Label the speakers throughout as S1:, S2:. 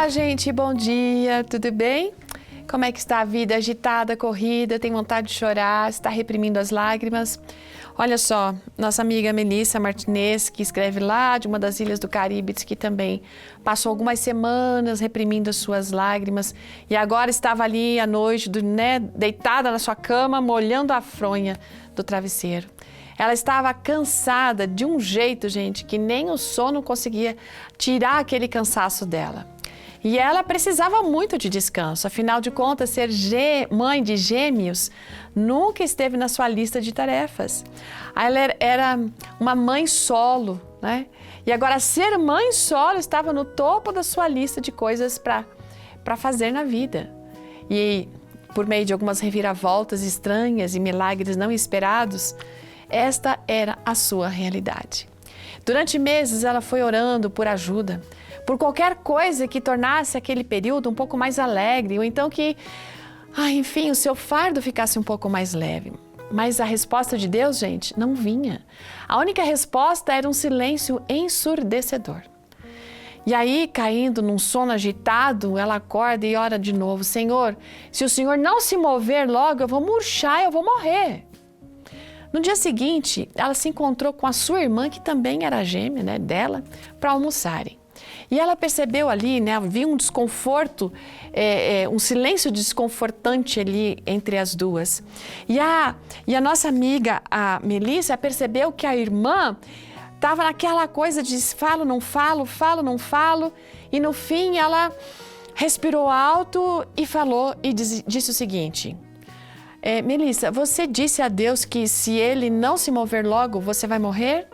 S1: Olá, gente, bom dia, tudo bem? Como é que está a vida? Agitada, corrida, tem vontade de chorar, está reprimindo as lágrimas? Olha só, nossa amiga Melissa Martinez, que escreve lá de uma das ilhas do Caribe, diz que também passou algumas semanas reprimindo as suas lágrimas e agora estava ali à noite, deitada na sua cama, molhando a fronha do travesseiro. Ela estava cansada de um jeito, gente, que nem o sono conseguia tirar aquele cansaço dela. E ela precisava muito de descanso, afinal de contas, ser mãe de gêmeos nunca esteve na sua lista de tarefas. Ela era uma mãe solo, né? E agora ser mãe solo estava no topo da sua lista de coisas para fazer na vida. E por meio de algumas reviravoltas estranhas e milagres não esperados, esta era a sua realidade. Durante meses ela foi orando por ajuda, por qualquer coisa que tornasse aquele período um pouco mais alegre, ou então que, enfim, o seu fardo ficasse um pouco mais leve. Mas a resposta de Deus, gente, não vinha. A única resposta era um silêncio ensurdecedor. E aí, caindo num sono agitado, ela acorda e ora de novo: Senhor, se o Senhor não se mover logo, eu vou murchar, eu vou morrer. No dia seguinte, ela se encontrou com a sua irmã, que também era gêmea, né, dela, para almoçarem. E ela percebeu ali, né, havia um desconforto, um silêncio desconfortante ali entre as duas. E a nossa amiga, a Melissa, percebeu que a irmã estava naquela coisa de falo, não falo, falo, não falo. E no fim ela respirou alto e falou e disse o seguinte: Melissa, você disse a Deus que se ele não se mover logo, você vai morrer?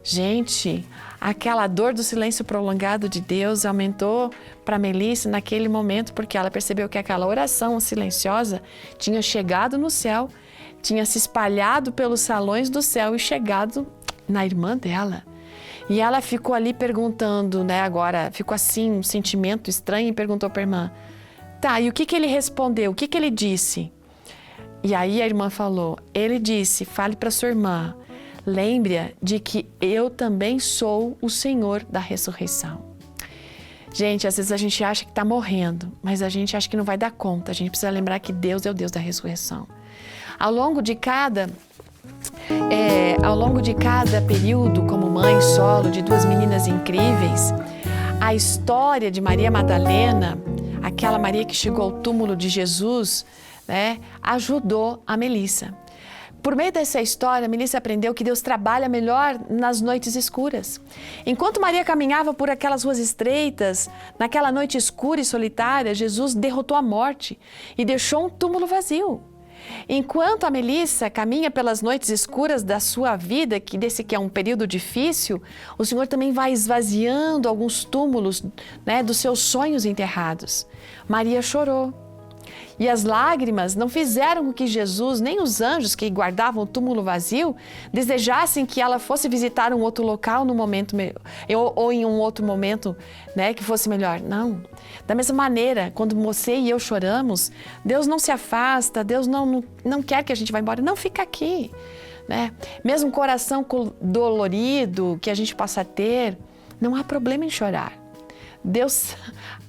S1: Gente, aquela dor do silêncio prolongado de Deus aumentou para Melissa naquele momento, porque ela percebeu que aquela oração silenciosa tinha chegado no céu, tinha se espalhado pelos salões do céu e chegado na irmã dela. E ela ficou ali perguntando, né, agora ficou assim, um sentimento estranho, e perguntou para a irmã: tá, e o que ele respondeu? O que ele disse? E aí a irmã falou: ele disse, fale para sua irmã, lembre-a de que eu também sou o Senhor da ressurreição. Gente, às vezes a gente acha que está morrendo, mas a gente acha que não vai dar conta. A gente precisa lembrar que Deus é o Deus da ressurreição. Ao longo de cada período como mãe solo de duas meninas incríveis, a história de Maria Madalena, aquela Maria que chegou ao túmulo de Jesus, né, ajudou a Melissa. Por meio dessa história, Melissa aprendeu que Deus trabalha melhor nas noites escuras. Enquanto Maria caminhava por aquelas ruas estreitas, naquela noite escura e solitária, Jesus derrotou a morte e deixou um túmulo vazio. Enquanto a Melissa caminha pelas noites escuras da sua vida, que é um período difícil, o Senhor também vai esvaziando alguns túmulos, né, dos seus sonhos enterrados. Maria chorou. E as lágrimas não fizeram com que Jesus, nem os anjos que guardavam o túmulo vazio, desejassem que ela fosse visitar um outro local no momento ou em um outro momento, né, que fosse melhor. Não. Da mesma maneira, quando você e eu choramos, Deus não se afasta, Deus não quer que a gente vá embora. Não, fica aqui, né? Mesmo coração dolorido que a gente possa ter, não há problema em chorar. Deus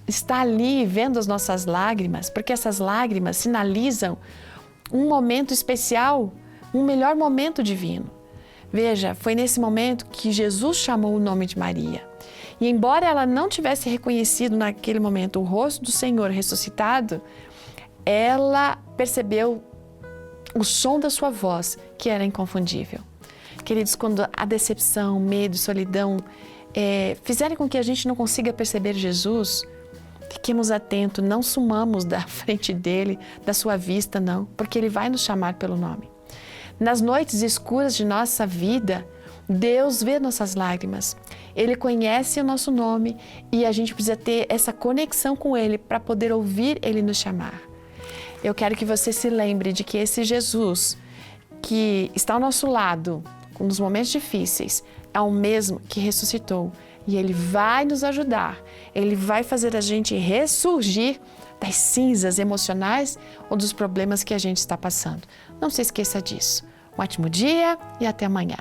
S1: está ali vendo as nossas lágrimas, porque essas lágrimas sinalizam um momento especial, um melhor momento divino. Veja, foi nesse momento que Jesus chamou o nome de Maria. E embora ela não tivesse reconhecido naquele momento o rosto do Senhor ressuscitado, ela percebeu o som da sua voz, que era inconfundível. Queridos, quando a decepção, medo e solidão fizerem com que a gente não consiga perceber Jesus, fiquemos atentos, não sumamos da frente dele, da sua vista, não, porque ele vai nos chamar pelo nome. Nas noites escuras de nossa vida, Deus vê nossas lágrimas, ele conhece o nosso nome e a gente precisa ter essa conexão com ele para poder ouvir ele nos chamar. Eu quero que você se lembre de que esse Jesus que está ao nosso lado nos momentos difíceis é o mesmo que ressuscitou e ele vai nos ajudar, ele vai fazer a gente ressurgir das cinzas emocionais ou dos problemas que a gente está passando. Não se esqueça disso. Um ótimo dia e até amanhã.